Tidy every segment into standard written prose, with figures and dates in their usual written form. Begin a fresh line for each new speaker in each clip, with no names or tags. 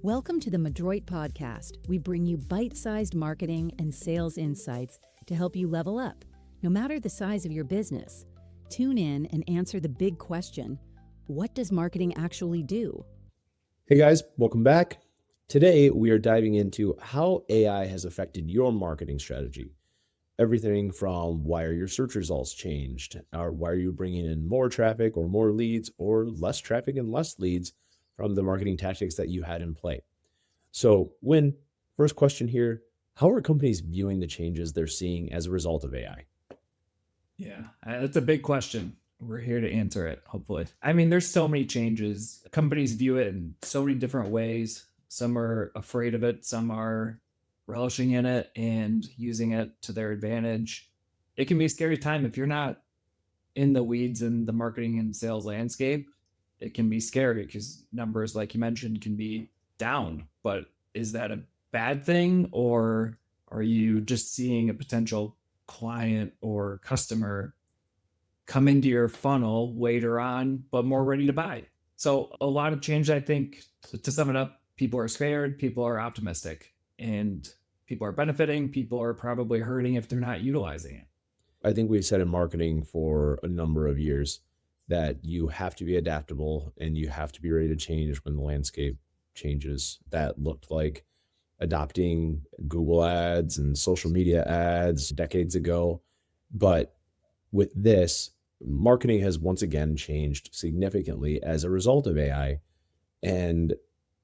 Welcome to the Madroit Podcast. We bring you bite-sized marketing and sales insights to help you level up, no matter the size of your business. Tune in and answer the big question, what does marketing actually do?
Hey guys, welcome back. Today we are diving into how AI has affected your marketing strategy. Everything from why are your search results changed, or why are you bringing in more traffic or more leads, or less traffic and less leads from the marketing tactics that you had in play. So, first question here, how are companies viewing the changes they're seeing as a result of AI?
Yeah, that's a big question. We're here to answer it, hopefully. I mean, there's so many changes. Companies view it in so many different ways. Some are afraid of it, some are relishing in it and using it to their advantage. It can be a scary time if you're not in the weeds in the marketing and sales landscape. It can be scary because numbers, like you mentioned, can be down. But is that a bad thing, or are you just seeing a potential client or customer come into your funnel later on, but more ready to buy? So a lot of change, I think, to sum it up, people are scared, people are optimistic, and people are benefiting. People are probably hurting if they're not utilizing it.
I think we've said in marketing for a number of years that you have to be adaptable and you have to be ready to change when the landscape changes. That looked like adopting Google ads and social media ads decades ago. But with this, marketing has once again changed significantly as a result of AI. And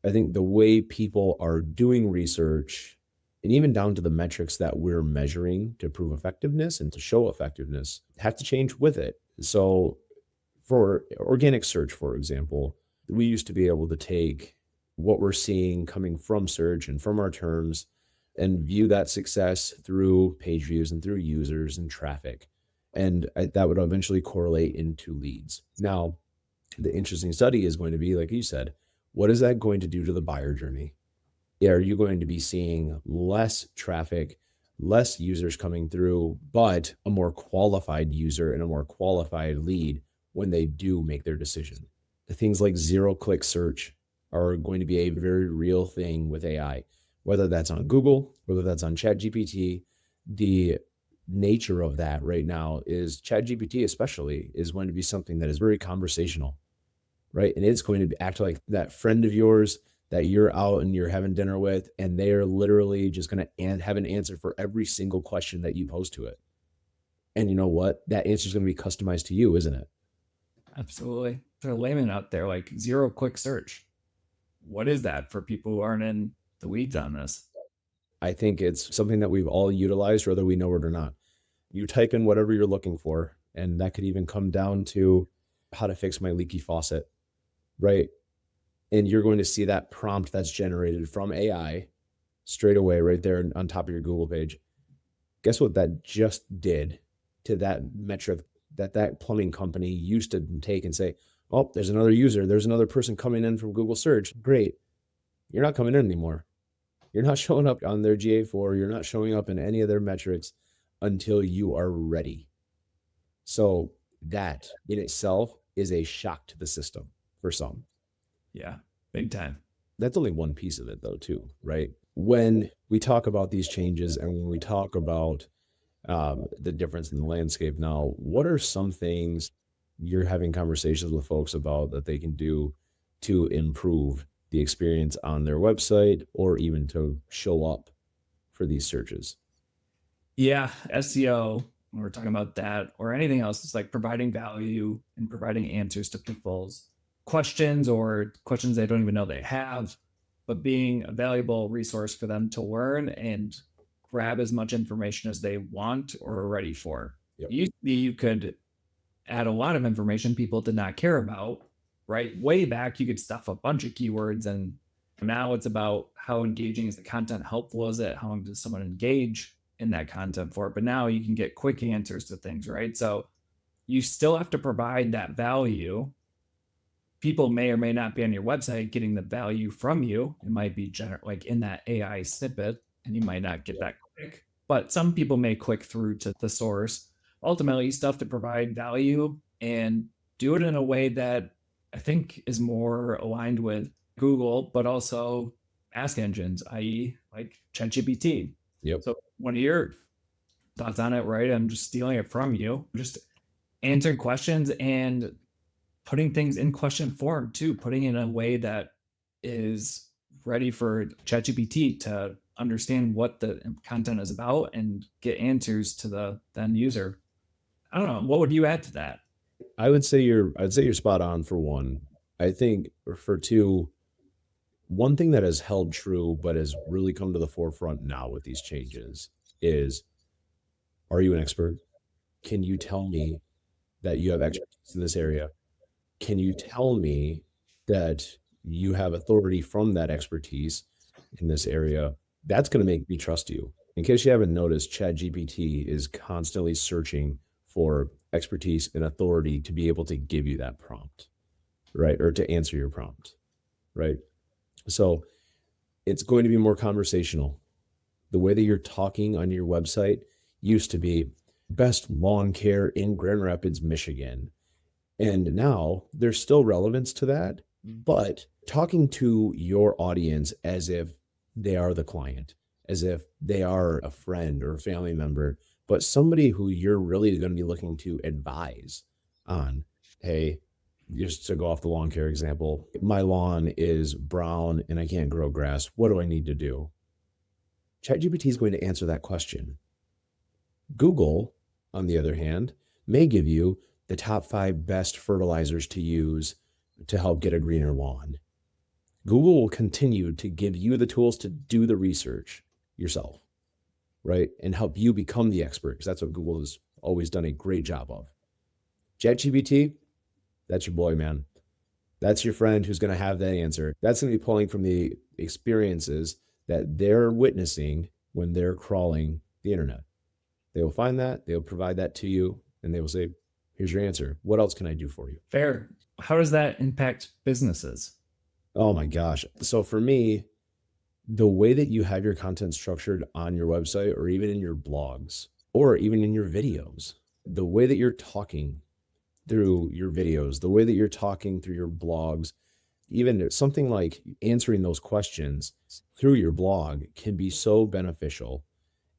I think the way people are doing research, and even down to the metrics that we're measuring to prove effectiveness and to show effectiveness, have to change with it. So for organic search, for example, we used to be able to take what we're seeing coming from search and from our terms and view that success through page views and through users and traffic. And that would eventually correlate into leads. Now, the interesting study is going to be, like you said, what is that going to do to the buyer journey? Are you going to be seeing less traffic, less users coming through, but a more qualified user and a more qualified lead when they do make their decision? The things like zero-click search are going to be a very real thing with AI, whether that's on Google, whether that's on ChatGPT. The nature of that right now is ChatGPT especially is going to be something that is very conversational, right? And it's going to act like that friend of yours that you're out and you're having dinner with, and they are literally just going to have an answer for every single question that you pose to it. And you know what? That answer is going to be customized to you, isn't it?
Absolutely. There's a layman out there like zero-click search. What is that for people who aren't in the weeds on this?
I think it's something that we've all utilized, whether we know it or not. You type in whatever you're looking for, and that could even come down to how to fix my leaky faucet, right? And you're going to see that prompt that's generated from AI straight away right there on top of your Google page. Guess what that just did to that metric that plumbing company used to take and say, oh, there's another user, there's another person coming in from Google search. Great. You're not coming in anymore. You're not showing up on their GA4. You're not showing up in any of their metrics until you are ready. So that in itself is a shock to the system for some.
Yeah, big time.
That's only one piece of it though, too, right? When we talk about these changes and when we talk about the difference in the landscape now, what are some things you're having conversations with folks about that they can do to improve the experience on their website or even to show up for these searches?
Yeah, SEO, when we're talking about that, or anything else, it's like providing value and providing answers to people's questions or questions they don't even know they have, but being a valuable resource for them to learn and grab as much information as they want or are ready for.
Yep.
You could add a lot of information people did not care about, right? Way back, you could stuff a bunch of keywords, and now it's about how engaging is the content, helpful is it, how long does someone engage in that content for it? But now you can get quick answers to things, right? So you still have to provide that value. People may or may not be on your website getting the value from you. It might be like in that AI snippet, and you might not get that quick, but some people may click through to the source. Ultimately, you still have to provide value and do it in a way that I think is more aligned with Google, but also ask engines, i.e. like ChatGPT.
Yep.
So what are your thoughts on it, right? I'm just stealing it from you, just answering questions and putting things in question form too, putting it in a way that is ready for ChatGPT to understand what the content is about and get answers to the end user. I don't know. What would you add to that?
I'd say you're spot on for one. I think for two, one thing that has held true but has really come to the forefront now with these changes is, are you an expert? Can you tell me that you have expertise in this area? Can you tell me that you have authority from that expertise in this area? That's going to make me trust you. In case you haven't noticed, ChatGPT is constantly searching for expertise and authority to be able to give you that prompt, right? Or to answer your prompt, right? So it's going to be more conversational. The way that you're talking on your website used to be best lawn care in Grand Rapids, Michigan. And now there's still relevance to that, but talking to your audience as if they are the client, as if they are a friend or a family member, but somebody who you're really going to be looking to advise on, hey, just to go off the lawn care example, my lawn is brown and I can't grow grass. What do I need to do? ChatGPT is going to answer that question. Google, on the other hand, may give you the top 5 best fertilizers to use to help get a greener lawn. Google will continue to give you the tools to do the research yourself, right? And help you become the expert, because that's what Google has always done a great job of. ChatGPT, that's your boy, man. That's your friend who's going to have that answer. That's going to be pulling from the experiences that they're witnessing when they're crawling the internet. They will find that, they'll provide that to you, and they will say, here's your answer. What else can I do for you?
Fair. How does that impact businesses?
Oh my gosh. So for me, the way that you have your content structured on your website or even in your blogs or even in your videos, the way that you're talking through your videos, the way that you're talking through your blogs, even something like answering those questions through your blog can be so beneficial.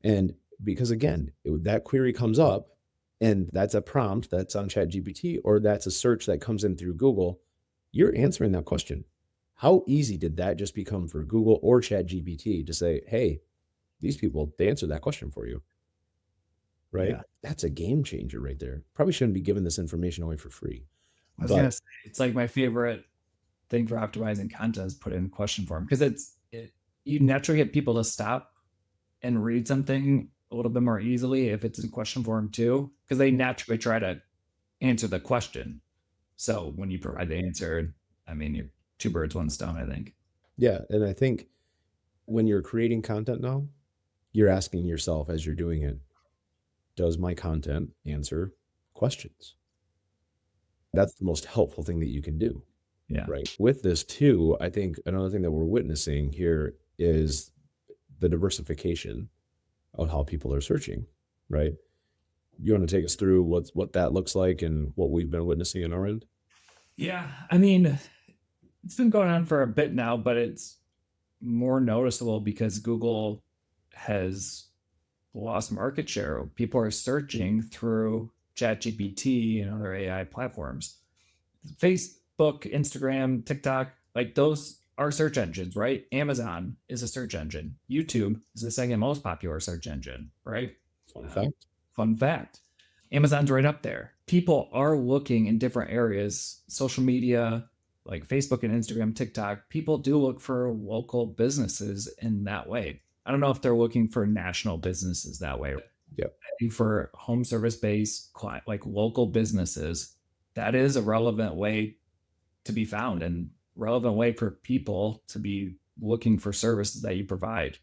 And because again, that query comes up and that's a prompt that's on ChatGPT or that's a search that comes in through Google, you're answering that question. How easy did that just become for Google or ChatGPT to say, hey, these people, they answered that question for you, right?
Yeah.
That's a game changer right there. Probably shouldn't be giving this information away for free.
I was gonna say, it's like my favorite thing for optimizing content is put in question form, because you naturally get people to stop and read something a little bit more easily if it's in question form too, because they naturally try to answer the question. So when you provide the answer, I mean, you're 2 birds, 1 stone, I think.
Yeah. And I think when you're creating content now, you're asking yourself as you're doing it, does my content answer questions? That's the most helpful thing that you can do.
Yeah.
Right. With this too, I think another thing that we're witnessing here is the diversification of how people are searching, right? You want to take us through what that looks like and what we've been witnessing on our end?
Yeah. I mean, it's been going on for a bit now, but it's more noticeable because Google has lost market share. People are searching through ChatGPT and other AI platforms. Facebook, Instagram, TikTok, like those are search engines, right? Amazon is a search engine. YouTube is the second most popular search engine, right? Fun fact. Amazon's right up there. People are looking in different areas, social media, like Facebook and Instagram, TikTok. People do look for local businesses in that way. I don't know if they're looking for national businesses that way.
Yep.
For home service based, like local businesses, that is a relevant way to be found and relevant way for people to be looking for services that you provide.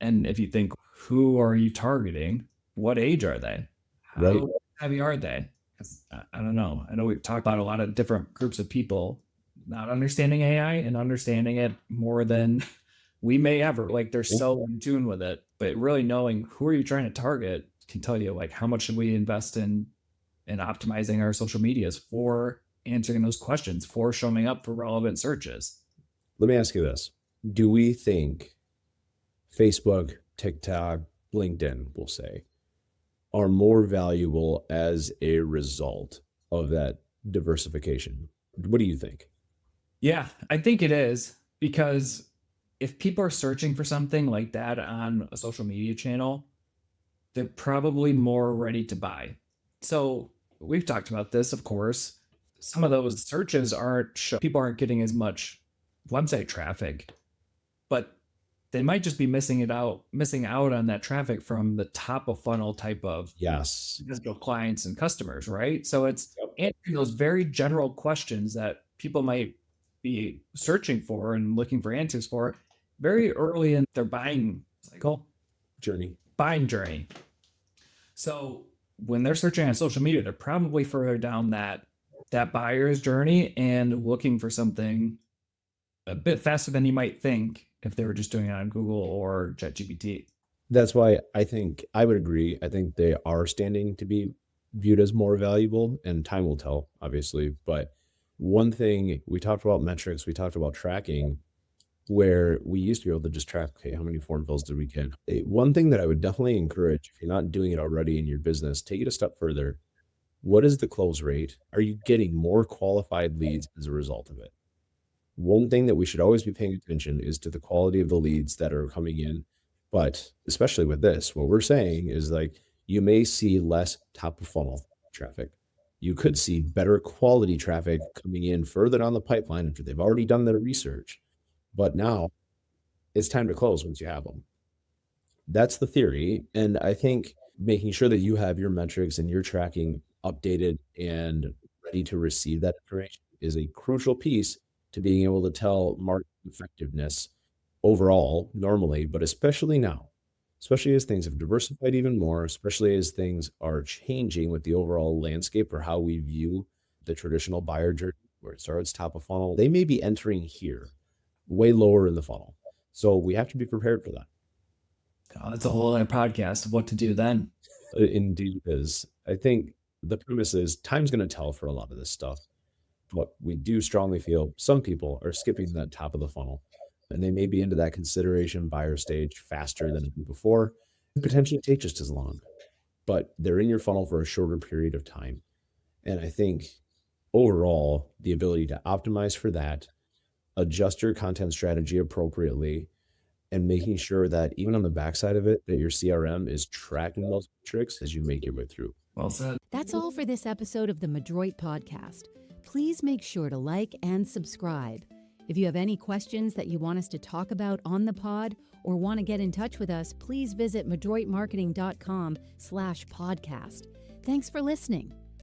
And if you think, who are you targeting? What age are they? How heavy are they? Because I don't know. I know we've talked about a lot of different groups of people not understanding AI and understanding it more than we may ever. Like they're so in tune with it, but really knowing who are you trying to target can tell you like how much should we invest in optimizing our social medias for answering those questions, for showing up for relevant searches.
Let me ask you this. Do we think Facebook, TikTok, LinkedIn, we'll say, are more valuable as a result of that diversification? What do you think?
Yeah, I think it is, because if people are searching for something like that on a social media channel, they're probably more ready to buy. So we've talked about this, of course. Some of those searches people aren't getting as much website traffic, but they might just be missing out on that traffic from the top of funnel type of
Yes.
potential clients and customers, right? So it's
Yep.
answering those very general questions that people might be searching for and looking for answers for very early in their buying journey. So when they're searching on social media, they're probably further down that buyer's journey and looking for something a bit faster than you might think if they were just doing it on Google or ChatGPT.
That's why I think I would agree. I think they are standing to be viewed as more valuable, and time will tell, obviously. But one thing we talked about metrics, we talked about tracking, where we used to be able to just track, okay, how many form fills did we get? One thing that I would definitely encourage, if you're not doing it already in your business, take it a step further. What is the close rate? Are you getting more qualified leads as a result of it? One thing that we should always be paying attention is to the quality of the leads that are coming in. But especially with this, what we're saying is like you may see less top of funnel traffic. You could see better quality traffic coming in further down the pipeline after they've already done their research. But now it's time to close once you have them. That's the theory. And I think making sure that you have your metrics and your tracking updated and ready to receive that information is a crucial piece to being able to tell market effectiveness overall, normally, but especially now, especially as things have diversified even more, especially as things are changing with the overall landscape or how we view the traditional buyer journey, where it starts top of funnel. They may be entering here, way lower in the funnel. So we have to be prepared for that.
Oh, that's a whole other podcast of what to do then.
Indeed is. I think the premise is time's going to tell for a lot of this stuff. But we do strongly feel some people are skipping that top of the funnel, and they may be into that consideration buyer stage faster than before, and potentially take just as long, but they're in your funnel for a shorter period of time. And I think overall, the ability to optimize for that, adjust your content strategy appropriately, and making sure that even on the backside of it, that your CRM is tracking those metrics as you make your way through.
Well said.
That's all for this episode of the Madroit Podcast. Please make sure to like and subscribe. If you have any questions that you want us to talk about on the pod or want to get in touch with us, please visit madroitmarketing.com/podcast. Thanks for listening.